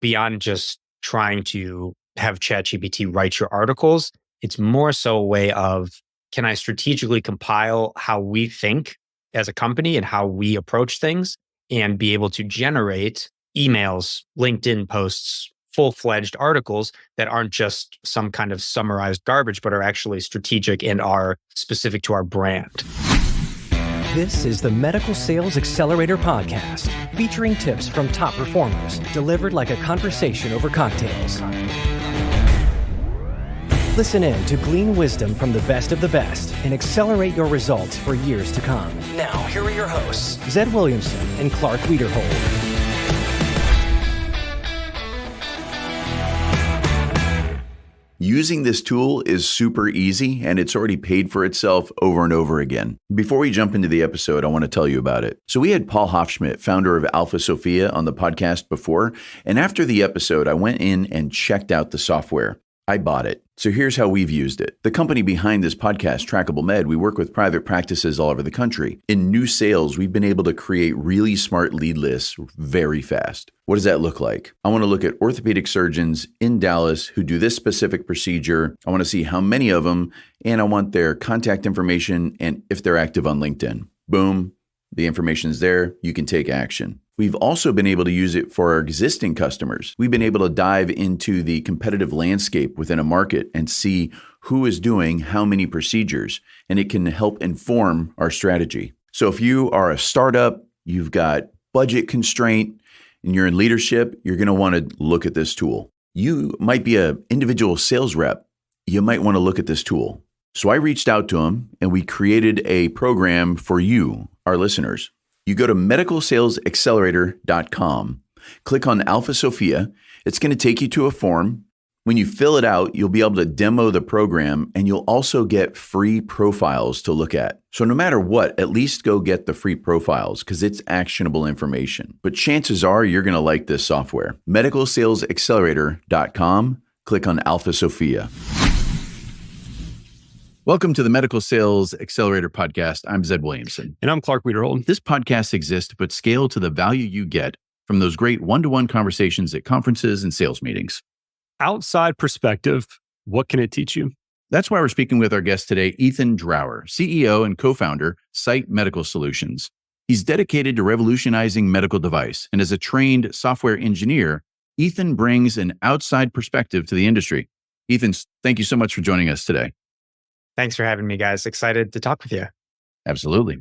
beyond just trying to have ChatGPT write your articles. It's more so a way of, can I strategically compile how we think as a company and how we approach things and be able to generate emails, LinkedIn posts, full-fledged articles that aren't just some kind of summarized garbage, but are actually strategic and are specific to our brand. This is the Medical Sales Accelerator podcast, featuring tips from top performers, delivered like a conversation over cocktails. Listen in to glean wisdom from the best of the best and accelerate your results for years to come. Now, here are your hosts, Zed Williamson and Clark Wiederhold. Using this tool is super easy, and it's already paid for itself over and over again. Before we jump into the episode, I want to tell you about it. So we had Paul Hofschmidt, founder of Alpha Sophia, on the podcast before, and after the episode, I went in and checked out the software. I bought it. So here's how we've used it. The company behind this podcast, Trackable Med, we work with private practices all over the country. In new sales, we've been able to create really smart lead lists very fast. What does that look like? I want to look at orthopedic surgeons in Dallas who do this specific procedure. I want to see how many of them, and I want their contact information and if they're active on LinkedIn. Boom, the information's there. You can take action. We've also been able to use it for our existing customers. We've been able to dive into the competitive landscape within a market and see who is doing how many procedures, and it can help inform our strategy. So if you are a startup, you've got budget constraint, and you're in leadership, you're going to want to look at this tool. You might be an individual sales rep. You might want to look at this tool. So I reached out to him, and we created a program for you, our listeners. You go to medicalsalesaccelerator.com, click on Alpha Sophia. It's going to take you to a form. When you fill it out, you'll be able to demo the program, and you'll also get free profiles to look at. So no matter what, at least go get the free profiles because it's actionable information. But chances are you're going to like this software. medicalsalesaccelerator.com, click on Alpha Sophia. Welcome to the Medical Sales Accelerator podcast. I'm Zed Williamson. And I'm Clark Wiederhold. This podcast exists to put scale to the value you get from those great one-to-one conversations at conferences and sales meetings. Outside perspective, what can it teach you? That's why we're speaking with our guest today, Ethan Drower, CEO and co-founder, Sight Medical Solutions. He's dedicated to revolutionizing medical device, and as a trained software engineer, Ethan brings an outside perspective to the industry. Ethan, thank you so much for joining us today. Thanks for having me, guys. Excited to talk with you. Absolutely.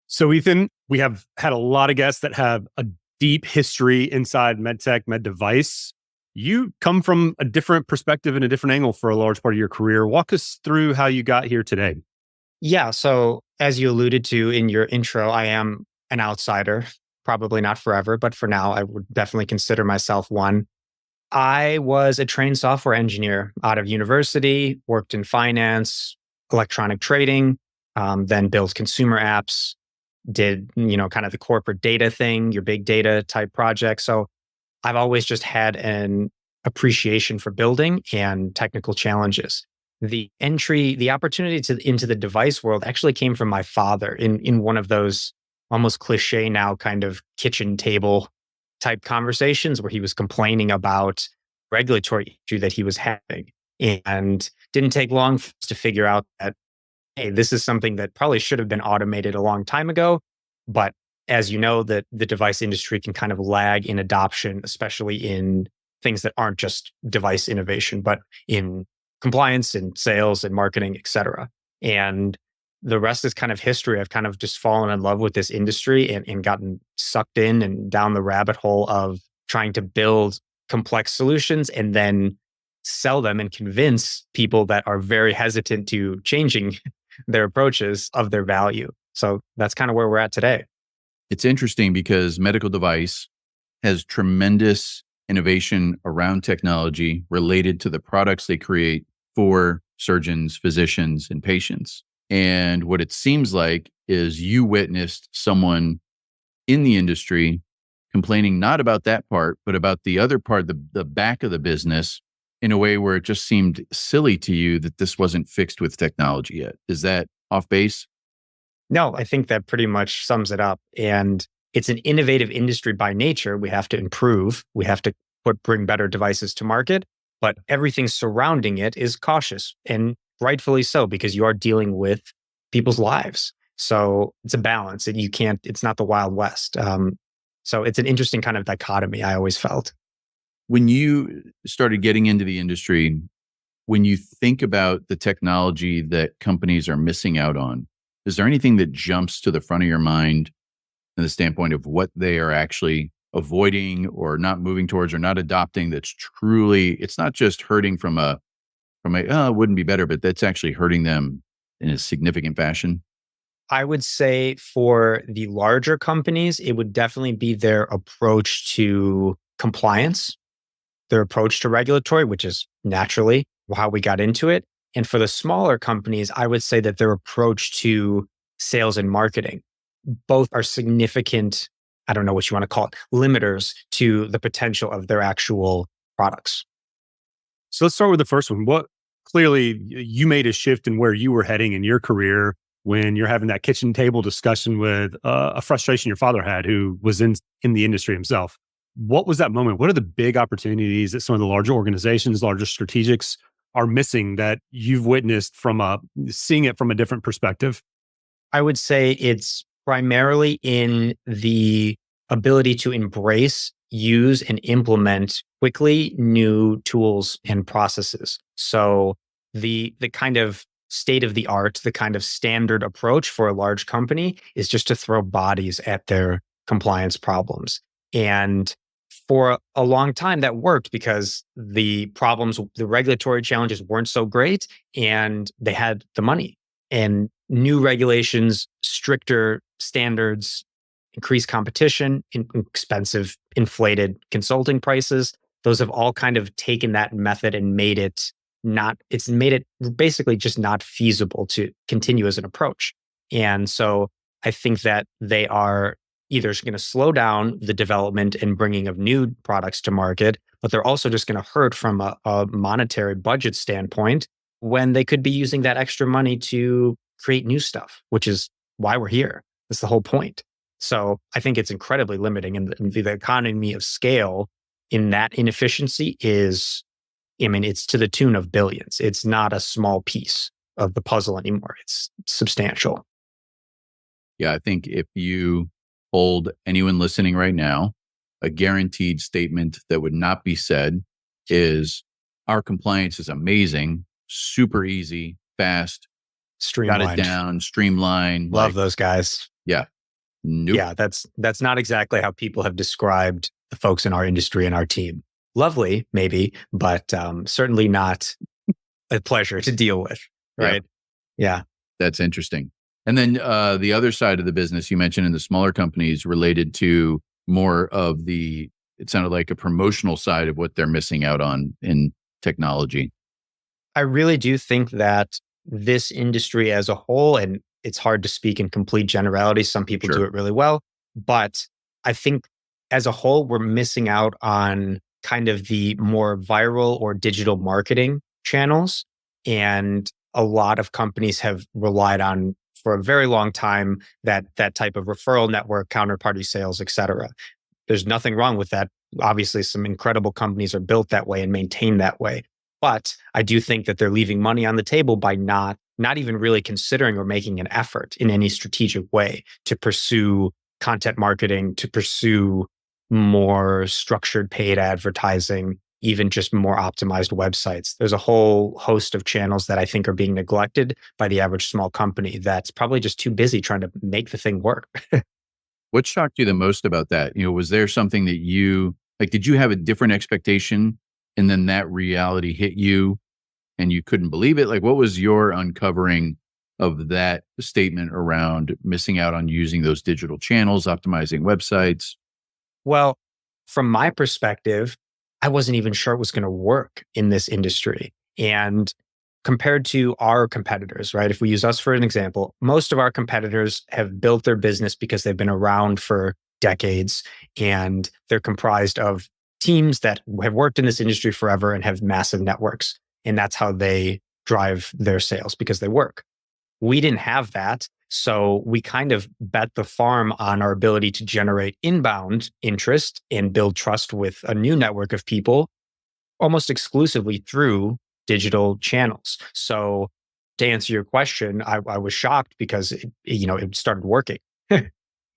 So, Ethan, we have had a lot of guests that have a deep history inside MedTech, med device. You come from a different perspective and a different angle for a large part of your career. Walk us through how you got here today. Yeah. So as you alluded to in your intro, I am an outsider, probably not forever, but for now, I would definitely consider myself one. I was a trained software engineer out of university, worked in finance, electronic trading, then built consumer apps, did, kind of the corporate data thing, your big data type projects. So I've always just had an appreciation for building and technical challenges. The opportunity into the device world actually came from my father in one of those almost cliche now kind of kitchen table type conversations where he was complaining about regulatory issue that he was having. And didn't take long to figure out that, hey, this is something that probably should have been automated a long time ago. But as you know, the device industry can kind of lag in adoption, especially in things that aren't just device innovation, but in compliance and sales and marketing, et cetera. And the rest is kind of history. I've kind of just fallen in love with this industry and gotten sucked in and down the rabbit hole of trying to build complex solutions and then sell them and convince people that are very hesitant to changing their approaches of their value. So that's kind of where we're at today. It's interesting because medical device has tremendous innovation around technology related to the products they create for surgeons, physicians, and patients. And what it seems like is you witnessed someone in the industry complaining not about that part, but about the other part, the back of the business, in a way where it just seemed silly to you that this wasn't fixed with technology yet. Is that off base? No, I think that pretty much sums it up. And it's an innovative industry by nature. We have to improve. We have to bring better devices to market, but everything surrounding it is cautious, and rightfully so, because you are dealing with people's lives. So it's a balance, and it's not the Wild West. So it's an interesting kind of dichotomy, I always felt. When you started getting into the industry, when you think about the technology that companies are missing out on, is there anything that jumps to the front of your mind in the standpoint of what they are actually avoiding or not moving towards or not adopting that's truly, it's not just hurting from oh, it wouldn't be better, but that's actually hurting them in a significant fashion? I would say for the larger companies, it would definitely be their approach to compliance, their approach to regulatory, which is naturally how we got into it. And for the smaller companies, I would say that their approach to sales and marketing, both are significant, I don't know what you want to call it, limiters to the potential of their actual products. So let's start with the first one. What clearly you made a shift in where you were heading in your career when you're having that kitchen table discussion with a frustration your father had, who was in the industry himself. What was that moment? What are the big opportunities that some of the larger organizations, larger strategics are missing that you've witnessed from seeing it from a different perspective? I would say it's primarily in the ability to embrace, use, and implement quickly new tools and processes. So the kind of state of the art, the kind of standard approach for a large company is just to throw bodies at their compliance problems. And for a long time that worked because the regulatory challenges weren't so great and they had the money. And new regulations, stricter standards, increased competition, expensive, inflated consulting prices. Those have all kind of taken that method and it's made it basically just not feasible to continue as an approach. And so I think that they are either going to slow down the development and bringing of new products to market, but they're also just going to hurt from a monetary budget standpoint when they could be using that extra money to create new stuff, which is why we're here. That's the whole point. So I think it's incredibly limiting. And the economy of scale in that inefficiency it's to the tune of billions. It's not a small piece of the puzzle anymore. It's substantial. Yeah, I think if you hold anyone listening right now, a guaranteed statement that would not be said is our compliance is amazing, super easy, fast, got it Streamlined. down, streamlined. Love those guys. Yeah. Nope. Yeah, that's not exactly how people have described the folks in our industry and our team. Lovely, maybe, but certainly not a pleasure to deal with, right? Yeah. That's interesting. And then the other side of the business you mentioned in the smaller companies related to more of it sounded like a promotional side of what they're missing out on in technology. I really do think that this industry as a whole, and it's hard to speak in complete generality, some people do it really well, but I think as a whole, we're missing out on kind of the more viral or digital marketing channels. And a lot of companies have relied on for a very long time that type of referral network, counterparty sales, et cetera. There's nothing wrong with that. Obviously, some incredible companies are built that way and maintained that way. But I do think that they're leaving money on the table by not even really considering or making an effort in any strategic way to pursue content marketing, to pursue more structured paid advertising, even just more optimized websites. There's a whole host of channels that I think are being neglected by the average small company that's probably just too busy trying to make the thing work. What shocked you the most about that? Was there something that did you have a different expectation and then that reality hit you and you couldn't believe it? Like, what was your uncovering of that statement around missing out on using those digital channels, optimizing websites? Well, from my perspective, I wasn't even sure it was going to work in this industry. And compared to our competitors, right? If we use us for an example, most of our competitors have built their business because they've been around for decades and they're comprised of teams that have worked in this industry forever and have massive networks. And that's how they drive their sales because they work. We didn't have that. So we kind of bet the farm on our ability to generate inbound interest and build trust with a new network of people almost exclusively through digital channels. So to answer your question, I was shocked because it started working.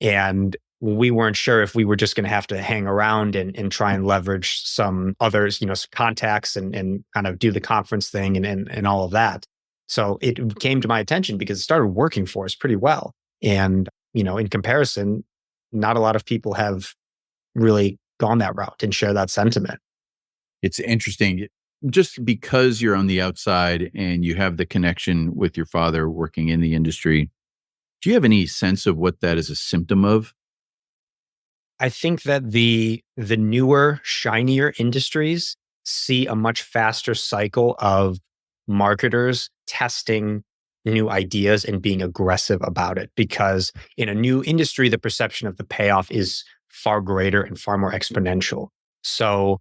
And we weren't sure if we were just going to have to hang around and try and leverage some others, some contacts and kind of do the conference thing and all of that. So it came to my attention because it started working for us pretty well. And, in comparison, not a lot of people have really gone that route and share that sentiment. It's interesting. Just because you're on the outside and you have the connection with your father working in the industry, do you have any sense of what that is a symptom of? I think that the newer, shinier industries see a much faster cycle of marketers testing new ideas and being aggressive about it. Because in a new industry, the perception of the payoff is far greater and far more exponential. So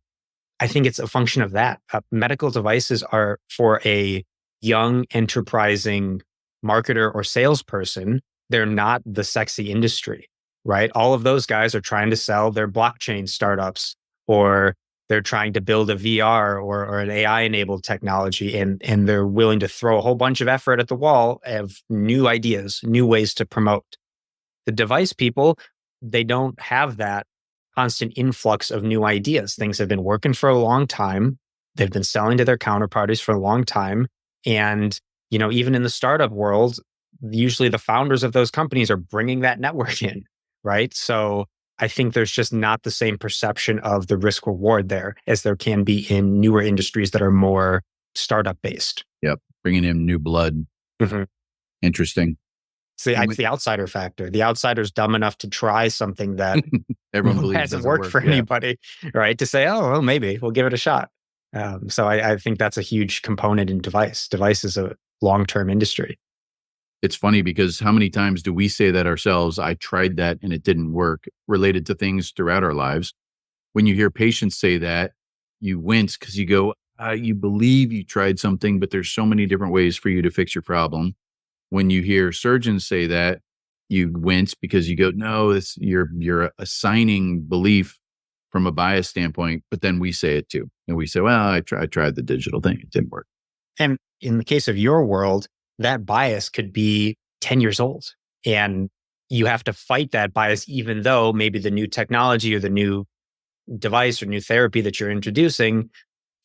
I think it's a function of that. Medical devices are for a young, enterprising marketer or salesperson, they're not the sexy industry, right? All of those guys are trying to sell their blockchain startups, or they're trying to build a VR or an AI enabled technology, and they're willing to throw a whole bunch of effort at the wall of new ideas, new ways to promote. The device people, they don't have that constant influx of new ideas. Things have been working for a long time. They've been selling to their counterparties for a long time. And, even in the startup world, usually the founders of those companies are bringing that network in, right? So I think there's just not the same perception of the risk reward there as there can be in newer industries that are more startup based. Yep. Bringing in new blood. Mm-hmm. Interesting. It's the outsider factor. The outsider's dumb enough to try something that everyone believes hasn't worked for anybody, right? To say, oh, well, maybe we'll give it a shot. So I think that's a huge component in device. Device is a long-term industry. It's funny because how many times do we say that ourselves? I tried that and it didn't work, related to things throughout our lives. When you hear patients say that, you wince because you go, you believe you tried something, but there's so many different ways for you to fix your problem. When you hear surgeons say that, you wince because you go, no, you're assigning belief from a bias standpoint, but then we say it too. And we say, well, I tried the digital thing. It didn't work. And in the case of your world, that bias could be 10 years old. And you have to fight that bias, even though maybe the new technology or the new device or new therapy that you're introducing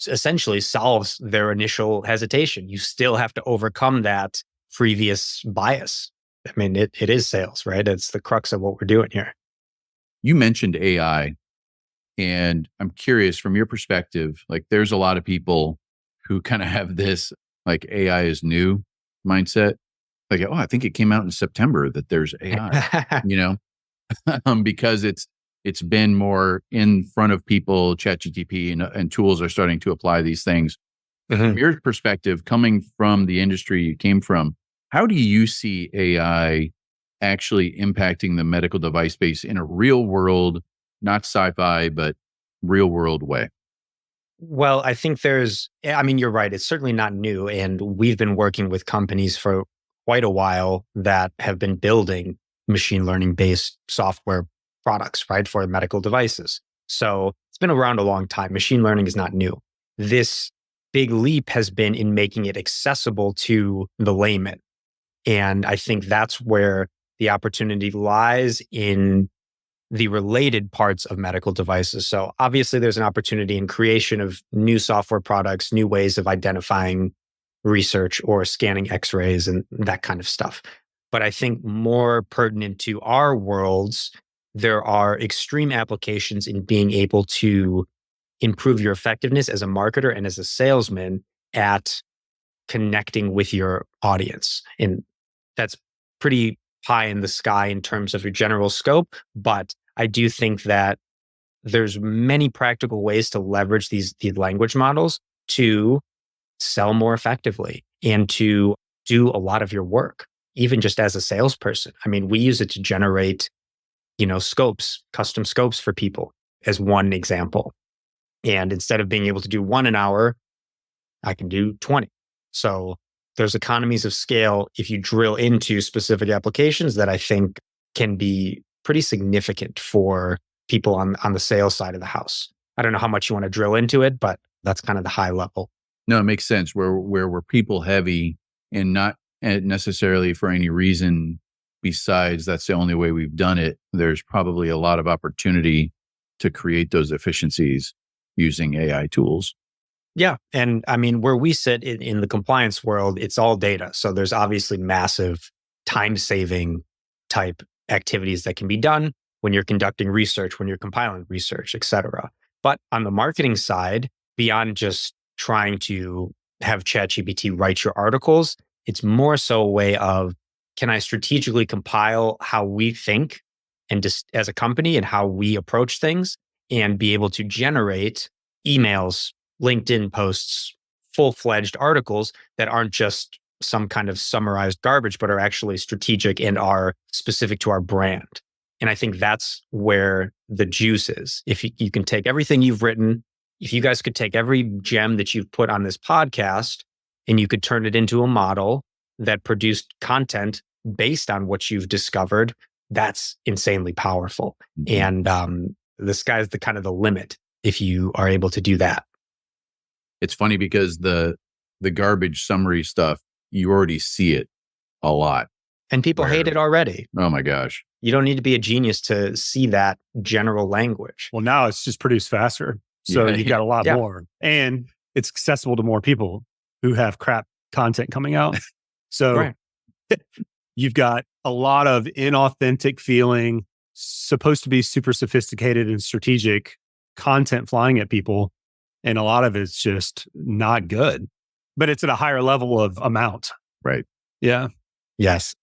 essentially solves their initial hesitation. You still have to overcome that previous bias. I mean, it is sales, right? It's the crux of what we're doing here. You mentioned AI, and I'm curious from your perspective, like there's a lot of people who kind of have this like AI is new mindset. Like, oh, I think it came out in September that there's AI, because it's been more in front of people. ChatGPT and tools are starting to apply these things. Mm-hmm. From your perspective, coming from the industry you came from, how do you see AI actually impacting the medical device space in a real world, not sci-fi, but real world way? Well, I think you're right. It's certainly not new. And we've been working with companies for quite a while that have been building machine learning based software products, right, for medical devices. So it's been around a long time. Machine learning is not new. This big leap has been in making it accessible to the layman. And I think that's where the opportunity lies in the related parts of medical devices. So obviously there's an opportunity in creation of new software products, new ways of identifying research or scanning x-rays and that kind of stuff. But I think more pertinent to our worlds, there are extreme applications in being able to improve your effectiveness as a marketer and as a salesman at connecting with your audience. And that's pretty high in the sky in terms of your general scope. But I do think that there's many practical ways to leverage these language models to sell more effectively and to do a lot of your work, even just as a salesperson. I mean, we use it to generate, scopes, custom scopes for people as one example. And instead of being able to do one an hour, I can do 20. So there's economies of scale if you drill into specific applications that I think can be pretty significant for people on the sales side of the house. I don't know how much you want to drill into it, but that's kind of the high level. No, it makes sense. Where we're people heavy and not necessarily for any reason besides that's the only way we've done it, there's probably a lot of opportunity to create those efficiencies using AI tools. Yeah. And I mean, where we sit in the compliance world, it's all data. So there's obviously massive time saving type activities that can be done when you're conducting research, when you're compiling research, et cetera. But on the marketing side, beyond just trying to have ChatGPT write your articles, it's more so a way of, can I strategically compile how we think and just as a company and how we approach things and be able to generate emails, LinkedIn posts, full-fledged articles that aren't just some kind of summarized garbage, but are actually strategic and are specific to our brand. And I think that's where the juice is. If you can take everything you've written, if you guys could take every gem that you've put on this podcast and you could turn it into a model that produced content based on what you've discovered, that's insanely powerful. And the sky's the kind of the limit if you are able to do that. It's funny because the garbage summary stuff, you already see it a lot. And people hate it already. Oh my gosh. You don't need to be a genius to see that general language. Well, now it's just produced faster. So you've got a lot more. And it's accessible to more people who have crap content coming out. So you've got a lot of inauthentic feeling, supposed to be super sophisticated and strategic content flying at people. And a lot of it's just not good, but it's at a higher level of amount. Right. Yeah. Yes.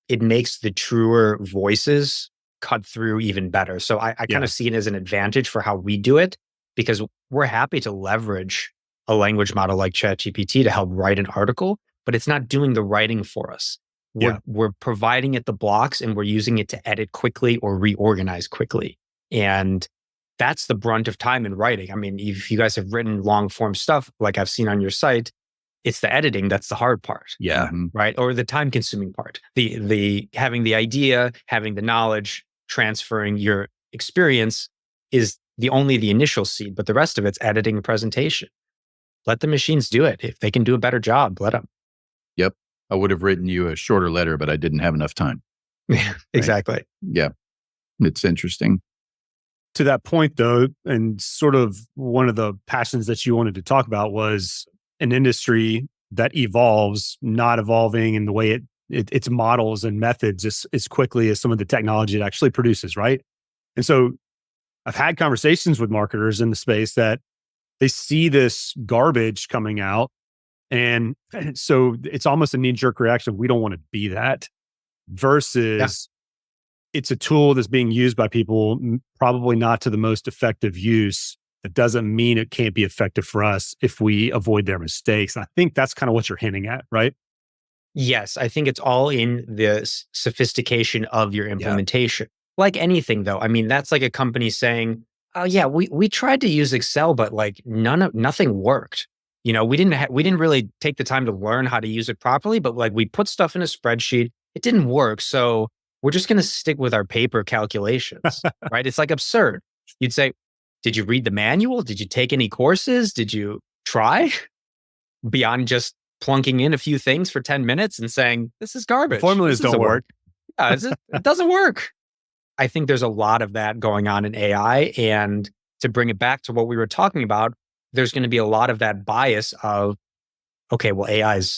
It makes the truer voices cut through even better. So I kind of see it as an advantage for how we do it, because we're happy to leverage a language model like ChatGPT to help write an article, but it's not doing the writing for us. We're providing it the blocks and we're using it to edit quickly or reorganize quickly. And that's the brunt of time in writing. I mean, if you guys have written long form stuff, like I've seen on your site, it's the editing that's the hard part. Yeah. Right. Or the time consuming part. The having the idea, having the knowledge, transferring your experience is only the initial seed, but the rest of it's editing and presentation. Let the machines do it. If they can do a better job, let them. Yep. I would have written you a shorter letter, but I didn't have enough time. Exactly. Yeah. It's interesting. To that point, though, and sort of one of the passions that you wanted to talk about was an industry that evolves, not evolving in the way its models and methods as quickly as some of the technology it actually produces, right? And so I've had conversations with marketers in the space that they see this garbage coming out. And so it's almost a knee-jerk reaction. We don't want to be that versus it's a tool that's being used by people, probably not to the most effective use. That doesn't mean it can't be effective for us if we avoid their mistakes. And I think that's kind of what you're hinting at, right? Yes, I think it's all in the sophistication of your implementation. Like anything, though. I mean, that's like a company saying, "Oh yeah, we tried to use Excel, but like nothing worked. You know, we didn't really take the time to learn how to use it properly. But like we put stuff in a spreadsheet, it didn't work. So we're just going to stick with our paper calculations, right? It's like absurd. You'd say, did you read the manual? Did you take any courses? Did you try beyond just plunking in a few things for 10 minutes and saying, this is garbage. Formulas don't work. Yeah, it doesn't work. I think there's a lot of that going on in AI. And to bring it back to what we were talking about, there's going to be a lot of that bias of, okay, well,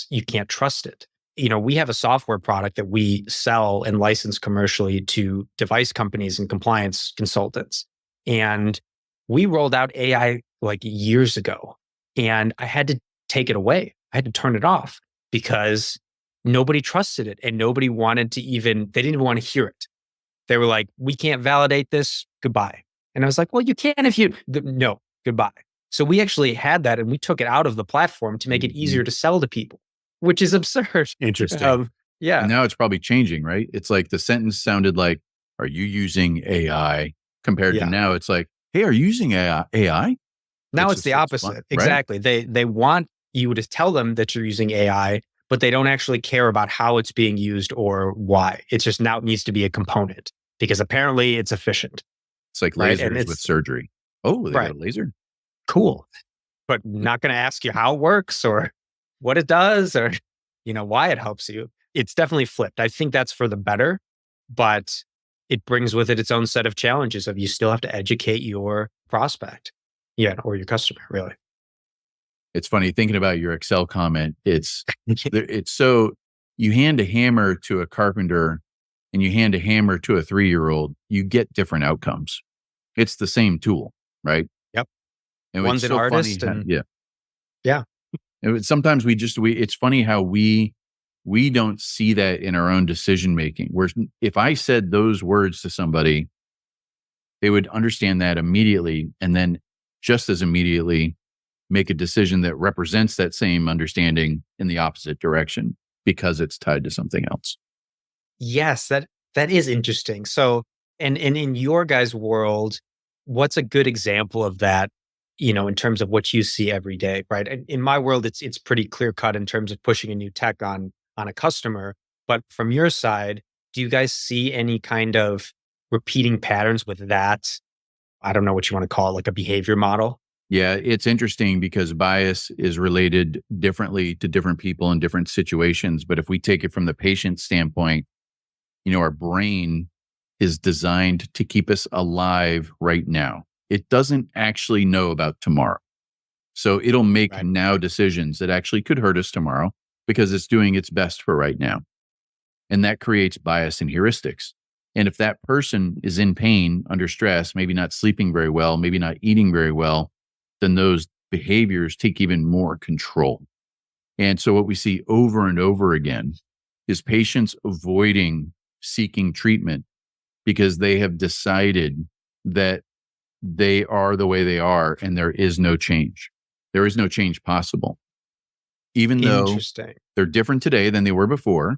you can't trust it. You know, we have a software product that we sell and license commercially to device companies and compliance consultants. And we rolled out AI like years ago, and I had to take it away. I had to turn it off because nobody trusted it and nobody wanted to they didn't even want to hear it. They were like, we can't validate this. Goodbye. And I was like, well, you can if no, goodbye. So we actually had that and we took it out of the platform to make it easier to sell to people, which is absurd. Interesting. Yeah. And now it's probably changing, right? It's like the sentence sounded like, are you using AI? Compared to now, it's like, hey, are you using AI? Now it's the opposite. Fun, right? Exactly. They want you to tell them that you're using AI, but they don't actually care about how it's being used or why. It's just now it needs to be a component because apparently it's efficient, It's like right? And lasers with surgery. Oh, they got right, a laser? cool, but not going to ask you how it works or what it does or why it helps you. It's definitely flipped. I think that's for the better, but it brings with it its own set of challenges of you still have to educate your prospect, or your customer, really. It's funny thinking about your Excel comment. It's so you hand a hammer to a carpenter and you hand a hammer to a 3-year-old, you get different outcomes. It's the same tool, right? Yep. And One's it's an so funny. artist, and Yeah. yeah, Sometimes it's funny how we don't see that in our own decision making. Where if I said those words to somebody, they would understand that immediately, and then just as immediately make a decision that represents that same understanding in the opposite direction because it's tied to something else. yes, that is interesting. So, and in your guys' world, what's a good example of that? In terms of what you see every day, right? In my world, it's pretty clear cut in terms of pushing a new tech on a customer. But from your side, do you guys see any kind of repeating patterns with that? I don't know what you want to call it, like a behavior model. Yeah, it's interesting because bias is related differently to different people in different situations. But if we take it from the patient standpoint, our brain is designed to keep us alive right now. It doesn't actually know about tomorrow. So it'll make Right. now decisions that actually could hurt us tomorrow because it's doing its best for right now. And that creates bias and heuristics. And if that person is in pain, under stress, maybe not sleeping very well, maybe not eating very well, then those behaviors take even more control. And so what we see over and over again is patients avoiding seeking treatment because they have decided that they are the way they are and there is no change. There is no change possible. Even though Interesting. they're different today than they were before,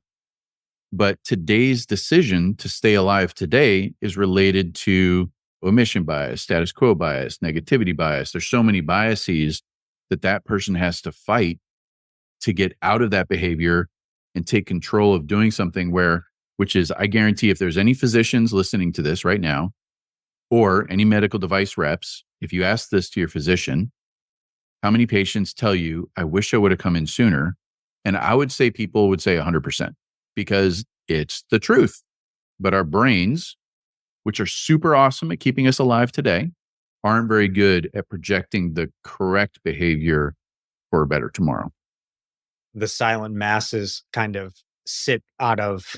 but today's decision to stay alive today is related to omission bias, status quo bias, negativity bias. There's so many biases that person has to fight to get out of that behavior and take control of doing something which is, I guarantee if there's any physicians listening to this right now or any medical device reps, if you ask this to your physician, how many patients tell you, I wish I would have come in sooner? And I would say people would say 100% because it's the truth. But our brains, which are super awesome at keeping us alive today, aren't very good at projecting the correct behavior for a better tomorrow. The silent masses kind of sit out of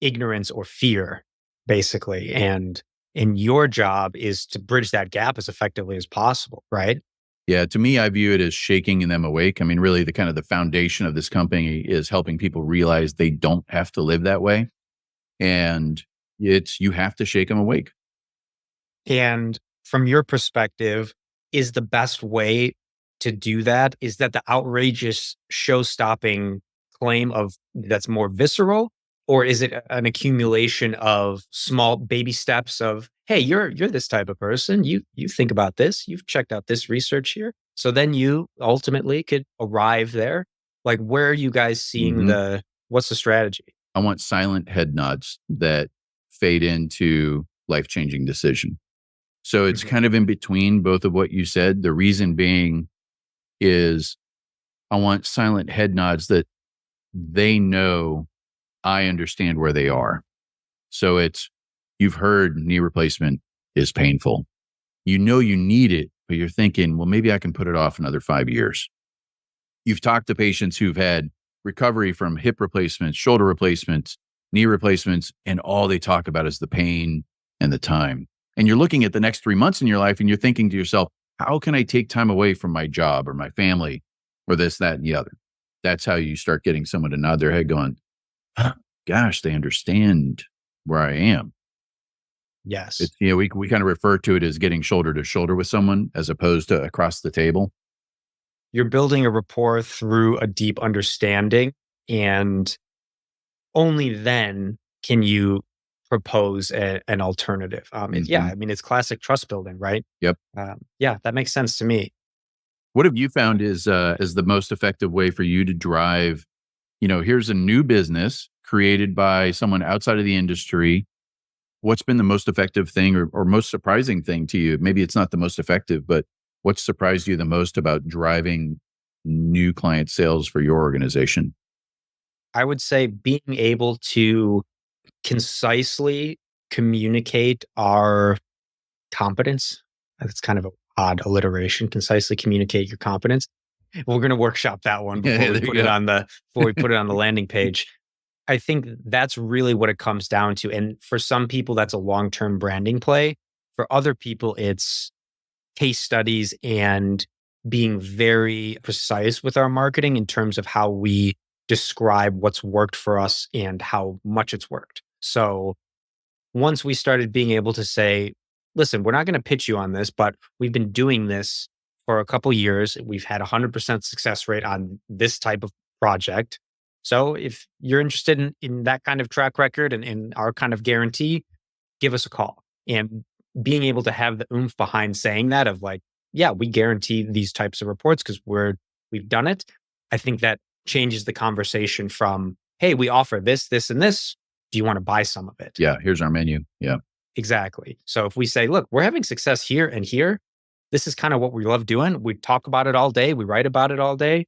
ignorance or fear, basically. And your job is to bridge that gap as effectively as possible, right? Yeah, to me, I view it as shaking them awake. I mean, really, the foundation of this company is helping people realize they don't have to live that way. And you have to shake them awake. And from your perspective, is the best way to do that? Is that the outrageous show-stopping claim of that's more visceral? Or is it an accumulation of small baby steps of, hey, you're this type of person. You think about this. You've checked out this research here. So then you ultimately could arrive there. Like, where are you guys seeing Mhm. what's the strategy? I want silent head nods that fade into life-changing decision. So it's Mhm. kind of in between both of what you said. The reason being is I want silent head nods that they know I understand where they are. So you've heard knee replacement is painful. You know you need it, but you're thinking, well, maybe I can put it off another 5 years. You've talked to patients who've had recovery from hip replacements, shoulder replacements, knee replacements, and all they talk about is the pain and the time. And you're looking at the next 3 months in your life and you're thinking to yourself, how can I take time away from my job or my family or this, that, and the other? That's how you start getting someone to nod their head going, gosh, they understand where I am. Yes. It's, we kind of refer to it as getting shoulder to shoulder with someone as opposed to across the table. You're building a rapport through a deep understanding, and only then can you propose an alternative. Yeah, Mhm. I mean, it's classic trust building, right? Yep. Yeah, that makes sense to me. What have you found is the most effective way for you to drive, here's a new business created by someone outside of the industry. What's been the most effective thing or most surprising thing to you? Maybe it's not the most effective, but what surprised you the most about driving new client sales for your organization? I would say being able to concisely communicate our competence. That's kind of an odd alliteration. Concisely communicate your competence. We're going to workshop that one before we put it on the landing page. I think that's really what it comes down to. And for some people, that's a long-term branding play. For other people, it's case studies and being very precise with our marketing in terms of how we describe what's worked for us and how much it's worked. So once we started being able to say, listen, we're not going to pitch you on this, but we've been doing this for a couple years. We've had 100% success rate on this type of project. So if you're interested in that kind of track record and in our kind of guarantee, give us a call. And being able to have the oomph behind saying that of like, yeah, we guarantee these types of reports because we've done it. I think that changes the conversation from, hey, we offer this, this, and this. Do you want to buy some of it? Yeah, here's our menu. Yeah. Exactly. So if we say, look, we're having success here and here, this is kind of what we love doing. We talk about it all day. We write about it all day.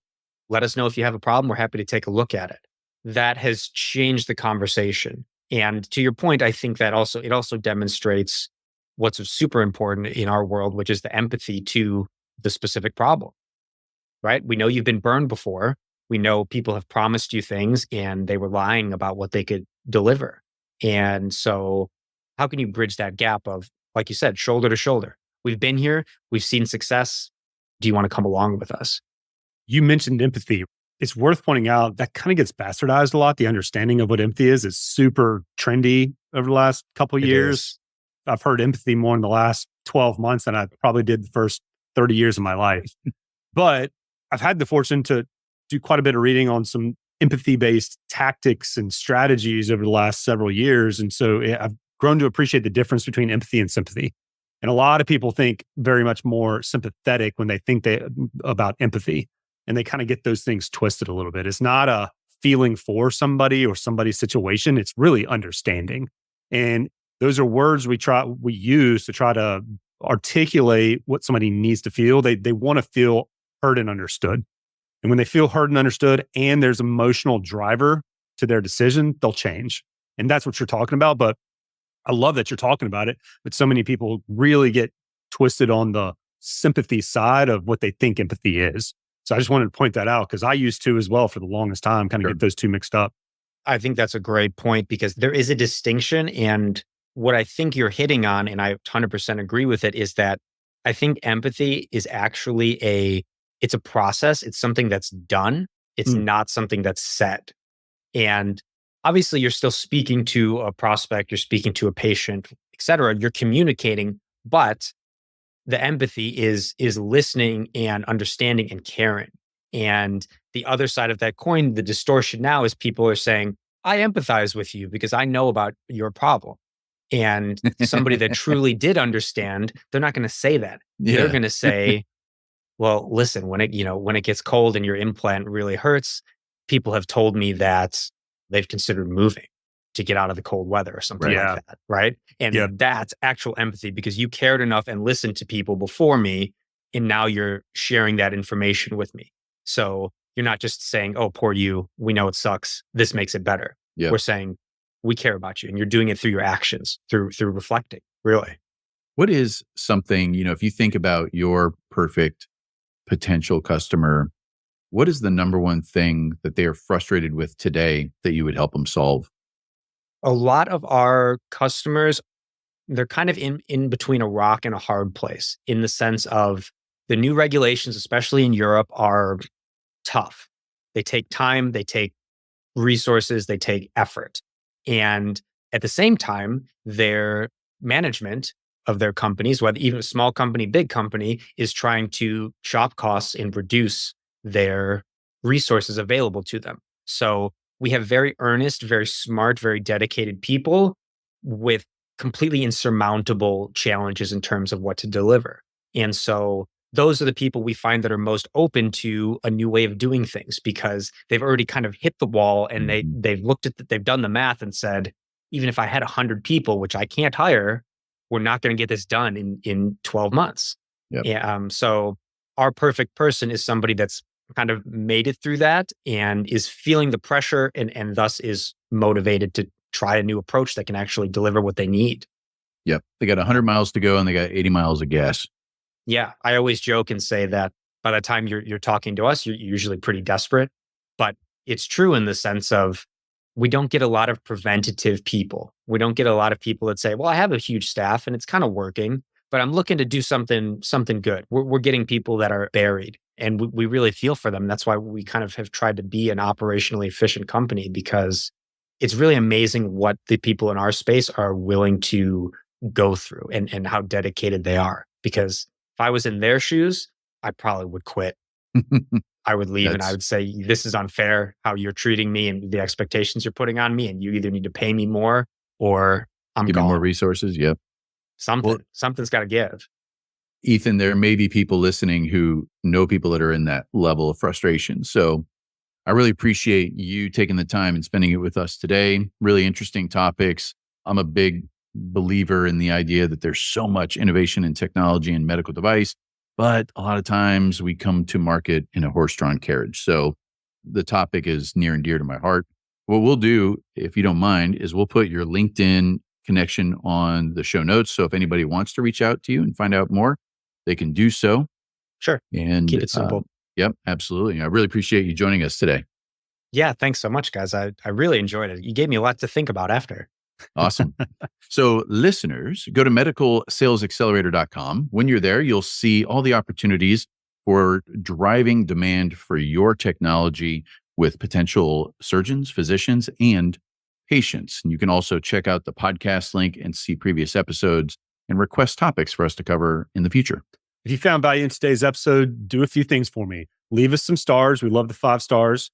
Let us know if you have a problem. We're happy to take a look at it. That has changed the conversation. And to your point, I think that it also demonstrates what's super important in our world, which is the empathy to the specific problem, right? We know you've been burned before. We know people have promised you things and they were lying about what they could deliver. And so how can you bridge that gap of, like you said, shoulder to shoulder? We've been here. We've seen success. Do you want to come along with us? You mentioned empathy. It's worth pointing out that kind of gets bastardized a lot. The understanding of what empathy is super trendy over the last couple of years. I've heard empathy more in the last 12 months than I probably did the first 30 years of my life. But I've had the fortune to do quite a bit of reading on some empathy-based tactics and strategies over the last several years. And so I've grown to appreciate the difference between empathy and sympathy. And a lot of people think very much more sympathetic when they think about empathy. And they kind of get those things twisted a little bit. It's not a feeling for somebody or somebody's situation. It's really understanding. And those are words we use to try to articulate what somebody needs to feel. They want to feel heard and understood. And when they feel heard and understood and there's emotional driver to their decision, they'll change. And that's what you're talking about. But I love that you're talking about it. But so many people really get twisted on the sympathy side of what they think empathy is. So I just wanted to point that out because I used to as well for the longest time, kind of get those two mixed up. I think that's a great point because there is a distinction. And what I think you're hitting on, and I 100% agree with it, is that I think empathy is actually it's a process. It's something that's done. It's not something that's said. And obviously you're still speaking to a prospect, you're speaking to a patient, et cetera. You're communicating, but the empathy is listening and understanding and caring. And the other side of that coin, the distortion now is people are saying, I empathize with you because I know about your problem. And somebody that truly did understand, they're not going to say that. Yeah. They're going to say, well, listen, when it gets cold and your implant really hurts, people have told me that they've considered moving to get out of the cold weather or something like that, right? And that's actual empathy because you cared enough and listened to people before me, and now you're sharing that information with me. So you're not just saying, oh, poor you, we know it sucks, this makes it better. Yep. We're saying, we care about you, and you're doing it through your actions, through reflecting, really. What is something, if you think about your perfect potential customer, what is the number one thing that they are frustrated with today that you would help them solve? A lot of our customers, they're kind of in between a rock and a hard place in the sense of the new regulations, especially in Europe, are tough. They take time, they take resources, they take effort. And at the same time, their management of their companies, whether even a small company, big company, is trying to chop costs and reduce their resources available to them. So we have very earnest, very smart, very dedicated people with completely insurmountable challenges in terms of what to deliver. And so those are the people we find that are most open to a new way of doing things because they've already kind of hit the wall and they've looked at they've done the math and said, even if I had 100 people, which I can't hire, we're not going to get this done in 12 months. Yep. Yeah. So our perfect person is somebody that's kind of made it through that and is feeling the pressure and thus is motivated to try a new approach that can actually deliver what they need. Yep. They got 100 miles to go and they got 80 miles of gas. Yeah. I always joke and say that by the time you're talking to us, you're usually pretty desperate, but it's true in the sense of we don't get a lot of preventative people. We don't get a lot of people that say, well, I have a huge staff and it's kind of working, but I'm looking to do something good. We're getting people that are buried and we really feel for them. That's why we kind of have tried to be an operationally efficient company because it's really amazing what the people in our space are willing to go through and how dedicated they are. Because if I was in their shoes, I probably would quit. I would leave and I would say, this is unfair how you're treating me and the expectations you're putting on me. And you either need to pay me more or I'm Give gone. me more resources. Yep. Something's got to give. Ethan, there may be people listening who know people that are in that level of frustration. So I really appreciate you taking the time and spending it with us today. Really interesting topics. I'm a big believer in the idea that there's so much innovation in technology and medical device, but a lot of times we come to market in a horse-drawn carriage. So the topic is near and dear to my heart. What we'll do, if you don't mind, is we'll put your LinkedIn connection on the show notes. So if anybody wants to reach out to you and find out more, they can do so. Sure. And keep it simple. Yep, absolutely. I really appreciate you joining us today. Yeah, thanks so much, guys. I really enjoyed it. You gave me a lot to think about after. Awesome. So listeners, go to medicalsalesaccelerator.com. When you're there, you'll see all the opportunities for driving demand for your technology with potential surgeons, physicians, and patients. And you can also check out the podcast link and see previous episodes and request topics for us to cover in the future. If you found value in today's episode, do a few things for me. Leave us some stars. We love the 5 stars.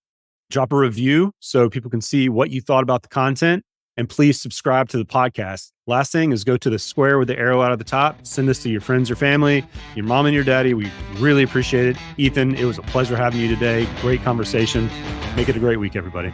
Drop a review so people can see what you thought about the content. And please subscribe to the podcast. Last thing is go to the square with the arrow out of the top. Send this to your friends or family, your mom and your daddy. We really appreciate it. Ethan, it was a pleasure having you today. Great conversation. Make it a great week, everybody.